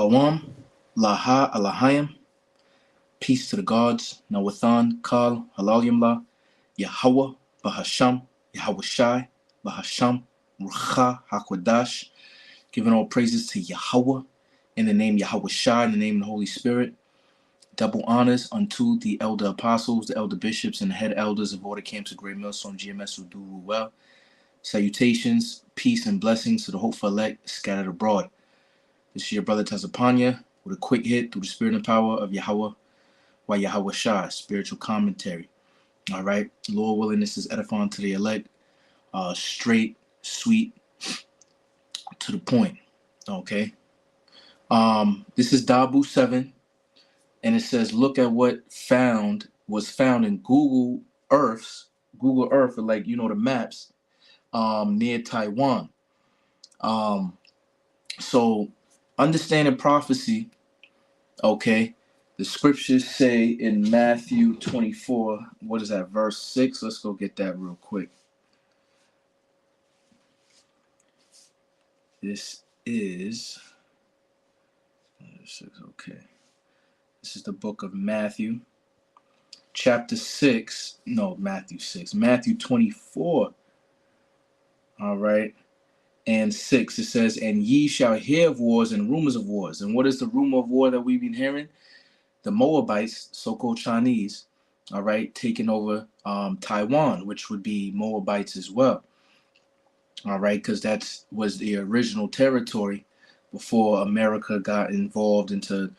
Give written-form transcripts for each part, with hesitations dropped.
Shalom, Laha Alahayim, peace to the gods, Nawathan, Kal, Halalyamla, Yahweh, Bahasham, Yahweh Shai, Bahasham, Rucha, Hakwadash, giving all praises to Yahweh, in the name Yahweh Shai, in the name of the Holy Spirit. Double honors unto the elder apostles, the elder bishops, and the head elders of all the camps of Great Millstone GMS who do well. Salutations, peace, and blessings to the hopeful elect scattered abroad. This is your brother Tazapanya with a quick hit through the spirit and power of Yahweh, by Yahweh Shai, spiritual commentary. All right, Lord willing, this is edifying to the elect, straight, sweet, to the point. Okay. This is Dabu 7, and it says, look at what was found in Google Earth, like the maps, near Taiwan. So understanding prophecy, okay, the scriptures say in Matthew 24, what is that, verse 6? Let's go get that real quick. This is, okay. This is the book of Matthew, chapter 6. No, Matthew 6. Matthew 24. All right. And 6, it says, and ye shall hear of wars and rumors of wars. And what is the rumor of war that we've been hearing? The Moabites, so-called Chinese, all right, taking over Taiwan, which would be Moabites as well. All right, because that was the original territory before America got involved into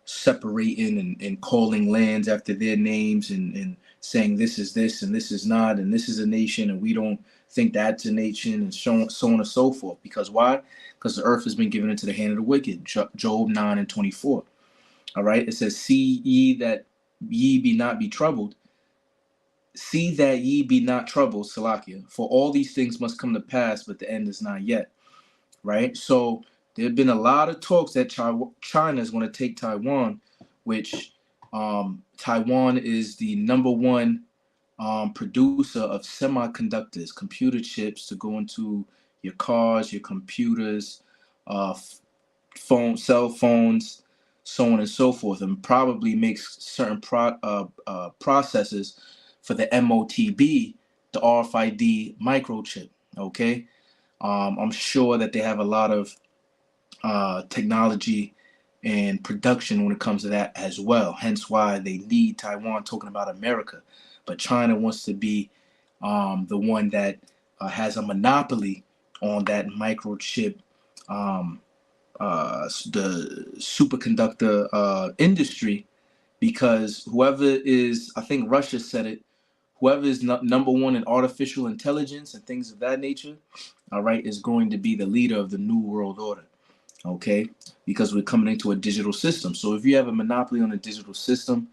separating and calling lands after their names and saying this is this and this is not, and this is a nation and we don't think that's a nation, and so on and so forth. Because why? Because the earth has been given into the hand of the wicked. Job 9:24. All right, it says, see ye that ye be not be troubled. See that ye be not troubled, Salakia. For all these things must come to pass, but the end is not yet. Right? So there have been a lot of talks that China is going to take Taiwan, which Taiwan is the number one producer of semiconductors, computer chips to go into your cars, your computers, cell phones, so on and so forth, and probably makes certain processes for the MOTB, the RFID microchip. Okay, I'm sure that they have a lot of technology and production when it comes to that as well. Hence why they need Taiwan, talking about America. But China wants to be the one that has a monopoly on that microchip, the superconductor industry, because whoever is, I think Russia said it, whoever is number one in artificial intelligence and things of that nature, all right, is going to be the leader of the new world order. Okay, because we're coming into a digital system. So if you have a monopoly on a digital system,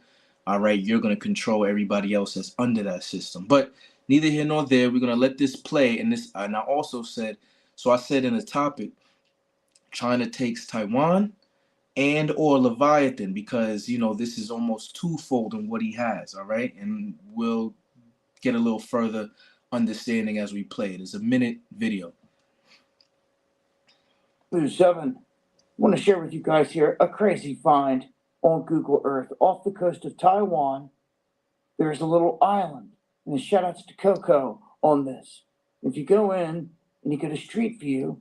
all right, you're going to control everybody else that's under that system. But neither here nor there, we're going to let this play. And I also said, so I said in the topic, China takes Taiwan and or Leviathan, because this is almost twofold in what he has. All right, and we'll get a little further understanding as we play. It is a minute video. 7, I want to share with you guys here a crazy find on Google Earth. Off the coast of Taiwan, there's a little island, and shout outs to Coco on this. If you go in and you get a street view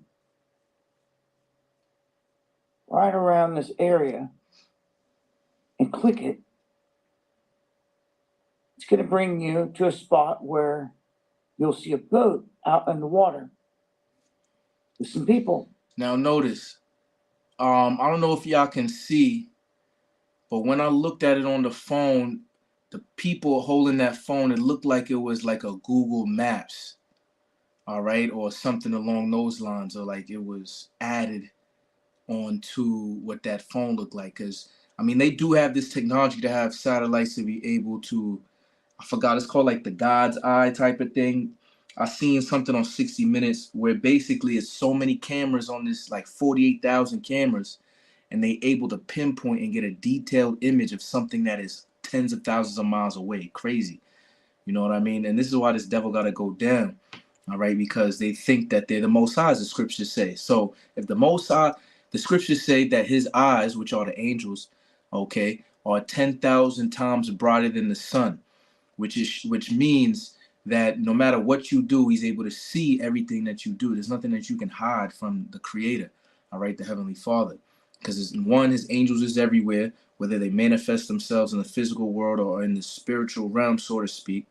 right around this area and click it, it's going to bring you to a spot where you'll see a boat out in the water with some people. Now notice, I don't know if y'all can see, but when I looked at it on the phone, the people holding that phone, it looked like it was like a Google Maps, all right, or something along those lines, or like it was added onto what that phone looked like. Because, I mean, they do have this technology to have satellites to be able to, I forgot, it's called like the God's Eye type of thing. I seen something on 60 Minutes where basically it's so many cameras on this, like 48,000 cameras, and they able to pinpoint and get a detailed image of something that is tens of thousands of miles away. Crazy. You know what I mean? And this is why this devil got to go down. All right, because they think that they're the Most High, as the scriptures say. So if the Most High, The scriptures say that his eyes, which are the angels, okay, are 10,000 times brighter than the sun, which means that no matter what you do, he's able to see everything that you do. There's nothing that you can hide from the Creator, all right, the Heavenly Father, because his angels is everywhere, whether they manifest themselves in the physical world or in the spiritual realm, so to speak.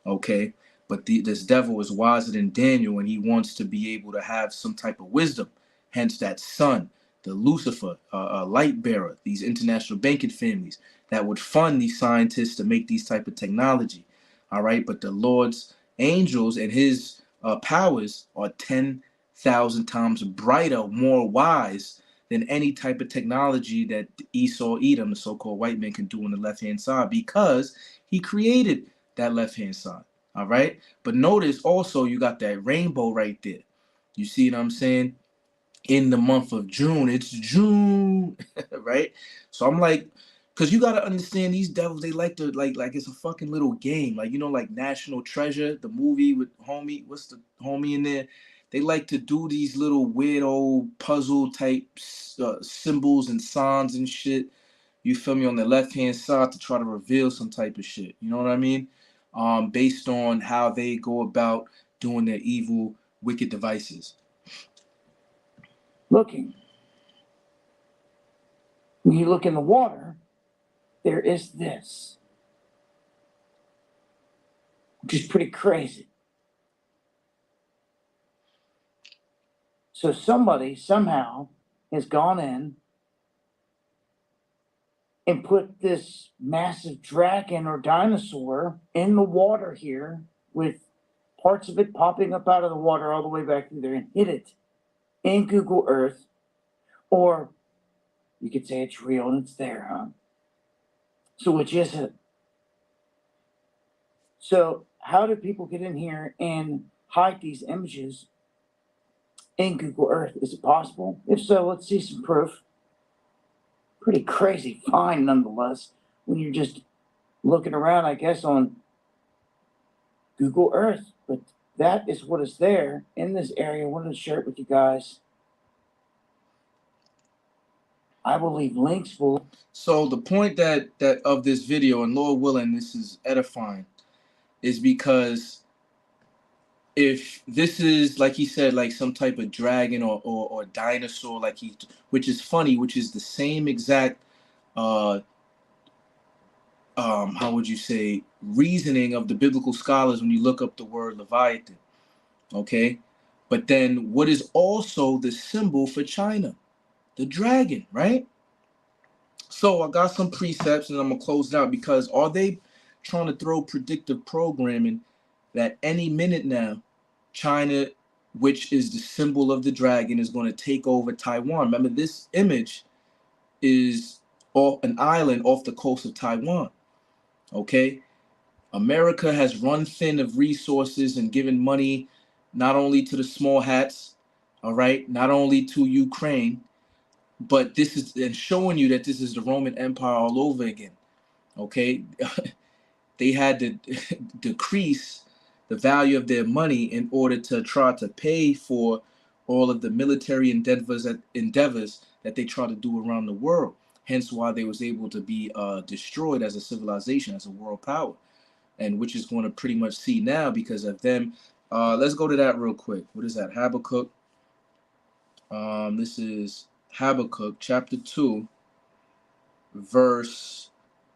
Okay, but this devil is wiser than Daniel, and he wants to be able to have some type of wisdom. Hence, that son, the Lucifer, light bearer, these international banking families that would fund these scientists to make these type of technology. All right, but the Lord's angels and his powers are 10,000 times brighter, more wise than any type of technology that Esau, Edom, the so-called white man, can do on the left-hand side, because he created that left-hand side. All right. But notice also you got that rainbow right there. You see what I'm saying? In the month of June, it's June, right? So I'm like, because you got to understand, these devils, they like to like it's a fucking little game, like, you know, like National Treasure, the movie with homie, what's the homie in there? They like to do these little weird old puzzle type symbols and signs and shit, you feel me, on the left hand side to try to reveal some type of shit. You know what I mean? Based on how they go about doing their evil, wicked devices. Looking. When you look in the water, there is this, which is pretty crazy. So somebody somehow has gone in and put this massive dragon or dinosaur in the water here, with parts of it popping up out of the water all the way back through there, and hid it in Google Earth. Or you could say it's real and it's there, huh? So which is it? So how do people get in here and hide these images in Google Earth? Is it possible? If so, let's see some proof. Pretty crazy find nonetheless, when you're just looking around, I guess, on Google Earth. But that is what is there in this area. I wanted to share it with you guys. I will leave links below. So the point that of this video, and Lord willing, this is edifying, is because if this is, like he said, like some type of dragon or dinosaur, like which is funny, which is the same exact how would you say, reasoning of the biblical scholars when you look up the word Leviathan. Okay, but then what is also the symbol for China? The dragon, right? So I got some precepts and I'm gonna close it out, because are they trying to throw predictive programming that any minute now China, which is the symbol of the dragon, is going to take over Taiwan? Remember, this image is off an island off the coast of Taiwan. Okay, America has run thin of resources and given money not only to the small hats, all right, not only to Ukraine, but this is, and showing you that this is the Roman Empire all over again. Okay, they had to decrease the value of their money in order to try to pay for all of the military endeavors that they try to do around the world. Hence why they was able to be destroyed as a civilization, as a world power, and which is going to pretty much see now because of them. Let's go to that real quick. What is that? Habakkuk. This is Habakkuk chapter 2, verse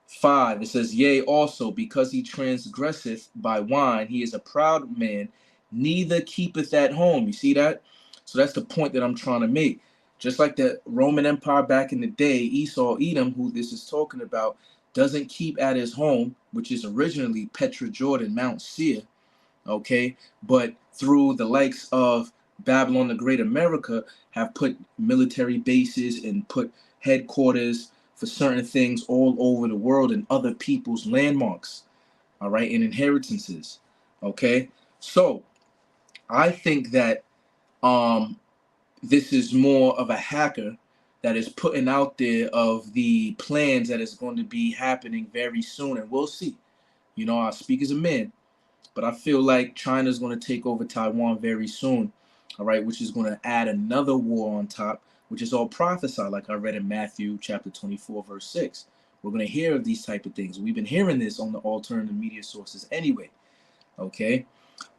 5. It says, yea, also, because he transgresseth by wine, he is a proud man, neither keepeth at home. You see that? So that's the point that I'm trying to make. Just like the Roman Empire back in the day, Esau, Edom, who this is talking about, doesn't keep at his home, which is originally Petra Jordan, Mount Seir, okay? But through the likes of Babylon the Great, America have put military bases and put headquarters for certain things all over the world and other people's landmarks, all right, and inheritances, okay? So I think that this is more of a hacker that is putting out there of the plans that is going to be happening very soon, and we'll see. You know, I speak as a man, but I feel like China is going to take over Taiwan very soon, all right, which is going to add another war on top, which is all prophesied, like I read in Matthew chapter 24, verse 6. We're going to hear of these type of things. We've been hearing this on the alternative media sources anyway. Okay.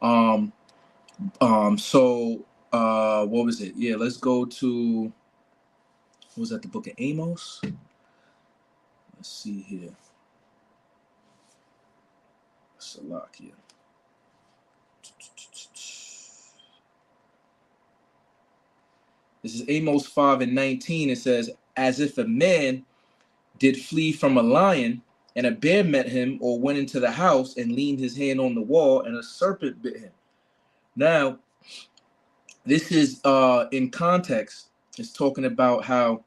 Um, what was it? Yeah, let's go to, what was that, the book of Amos? Let's see here. Salakia. This is Amos 5:19. It says, as if a man did flee from a lion, and a bear met him, or went into the house and leaned his hand on the wall, and a serpent bit him. Now, this is in context, it's talking about how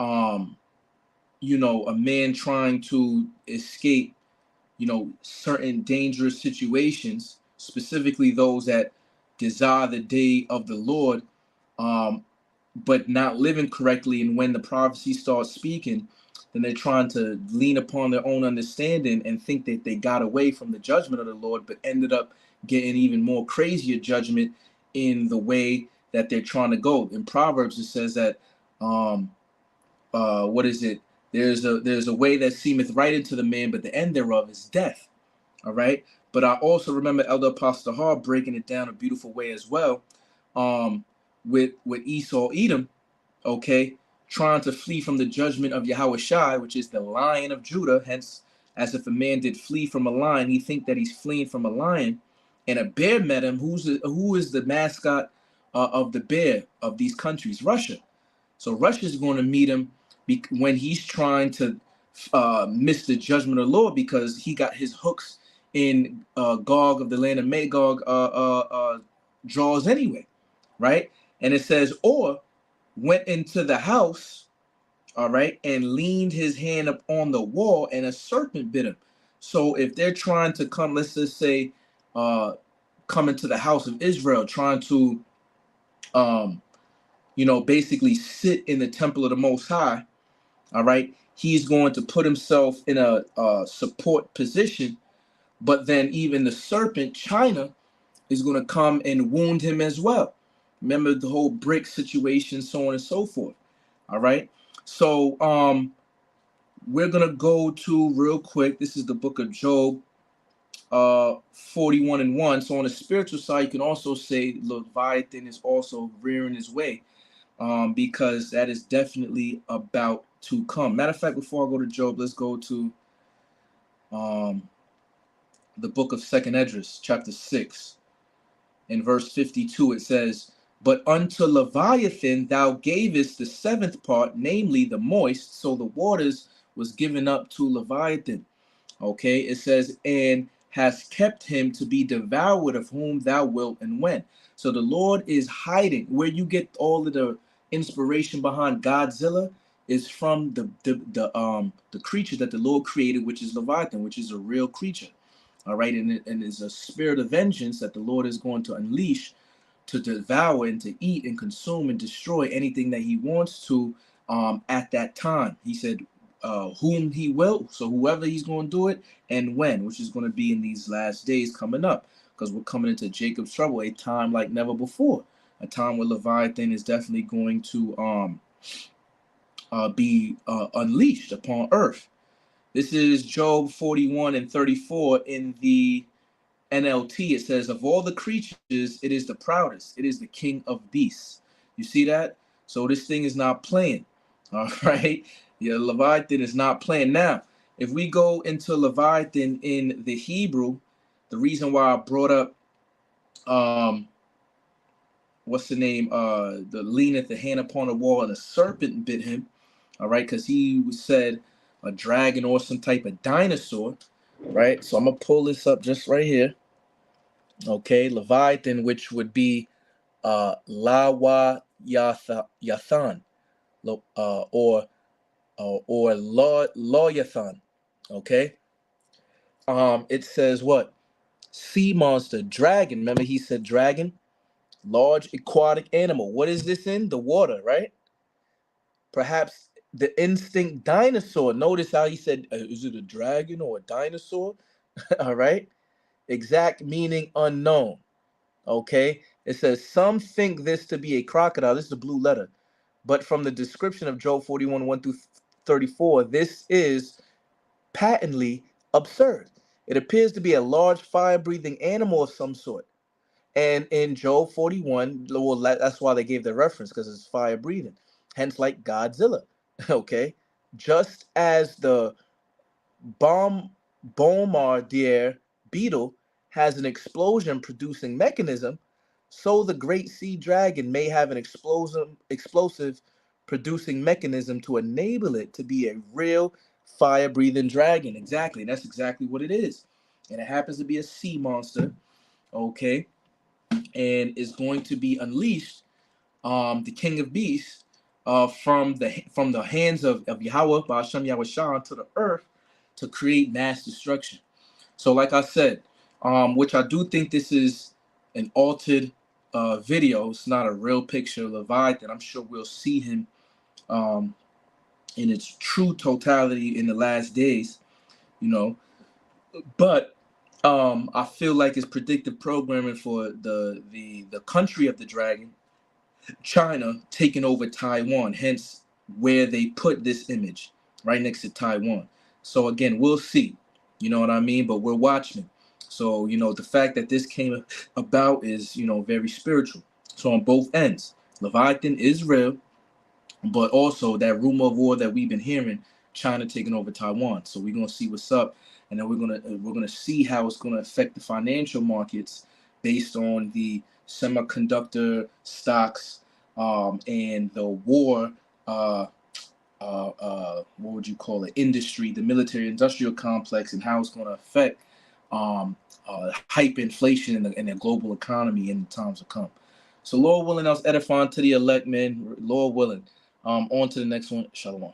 a man trying to escape, certain dangerous situations, specifically those that desire the day of the Lord, but not living correctly. And when the prophecy starts speaking, then they're trying to lean upon their own understanding and think that they got away from the judgment of the Lord, but ended up getting even more crazier judgment in the way that they're trying to go. In Proverbs, it says that, what is it? There's a way that seemeth right into the man, but the end thereof is death. All right. But I also remember Elder Apostle Hall breaking it down a beautiful way as well, with Esau Edom, okay, trying to flee from the judgment of Yahweh Shai, which is the Lion of Judah. Hence, as if a man did flee from a lion, he think that he's fleeing from a lion, and a bear met him. Who is the mascot of the bear of these countries? Russia. So Russia's going to meet him when he's trying to miss the judgment of the Lord, because he got his hooks in Gog of the land of Magog jaws anyway, right? And it says, or went into the house, all right, and leaned his hand up on the wall, and a serpent bit him. So if they're trying to come, let's just say, come into the house of Israel, trying to, basically sit in the temple of the Most High, all right, he's going to put himself in a support position. But then even the serpent, China, is going to come and wound him as well. Remember the whole brick situation, so on and so forth. All right. So we're going to go to real quick. This is the book of Job 41:1. So on the spiritual side, you can also say Leviathan is also rearing his way, because that is definitely about to come. Matter of fact, before I go to Job, let's go to the book of Second Esdras, chapter 6. In verse 52, it says, but unto Leviathan thou gavest the seventh part, namely the moist. So the waters was given up to Leviathan. Okay, it says, and has kept him to be devoured of whom thou wilt and when. So the Lord is hiding. Where you get all of the inspiration behind Godzilla is from the creature that the Lord created, which is Leviathan, which is a real creature. All right, and it's a spirit of vengeance that the Lord is going to unleash to devour and to eat and consume and destroy anything that he wants to at that time. He said whom he will, so whoever he's going to do it, and when, which is going to be in these last days coming up, because we're coming into Jacob's trouble, a time like never before, a time where Leviathan is definitely going to be unleashed upon earth. This is Job 41:34 in the NLT. It says, of all the creatures, it is the proudest. It is the king of beasts. You see that? So this thing is not playing. All right. Yeah, Leviathan is not playing. Now, if we go into Leviathan in the Hebrew, the reason why I brought up, what's the name? The leaneth the hand upon the wall and a serpent bit him. All right. Because he said a dragon or some type of dinosaur. Right. So I'm going to pull this up just right here. Okay, Leviathan, which would be Lawa Yathan, or Lawathan. Okay, it says what? Sea monster, dragon. Remember, he said dragon, large aquatic animal. What is this in? The water, right? Perhaps the instinct dinosaur. Notice how he said, is it a dragon or a dinosaur? All right, exact meaning unknown. Okay, it says some think this to be a crocodile. This is the blue letter. But from the description of Job 41, 1 through 34, this is patently absurd. It appears to be a large fire-breathing animal of some sort. And in Job 41, well, that's why they gave the reference, because it's fire-breathing. Hence, like Godzilla, okay? Just as the bomb bombardier beetle has an explosion producing mechanism, so the great sea dragon may have an explosive producing mechanism to enable it to be a real fire breathing dragon. Exactly, that's exactly what it is. And it happens to be a sea monster, okay, and is going to be unleashed, the king of beasts, from the hands of Yahweh, Ba'ashem Yahweh Shah, to the earth to create mass destruction. So, like I said, which I do think this is an altered video. It's not a real picture of Leviathan. I'm sure we'll see him um, in its true totality in the last days, you know. But I feel like it's predictive programming for the country of the dragon, China, taking over Taiwan, hence where they put this image right next to Taiwan. So again, we'll see. You know what I mean? But we're watching. So, the fact that this came about is, very spiritual. So on both ends, Leviathan is real, but also that rumor of war that we've been hearing, China taking over Taiwan. So we're gonna see what's up, and then we're gonna see how it's gonna affect the financial markets based on the semiconductor stocks, and the war. What would you call it? Industry, the military industrial complex, and how it's going to affect hype inflation in the global economy in the times to come. So, Lord willing, I was edifying to the elect, man. Lord willing. On to the next one. Shalom.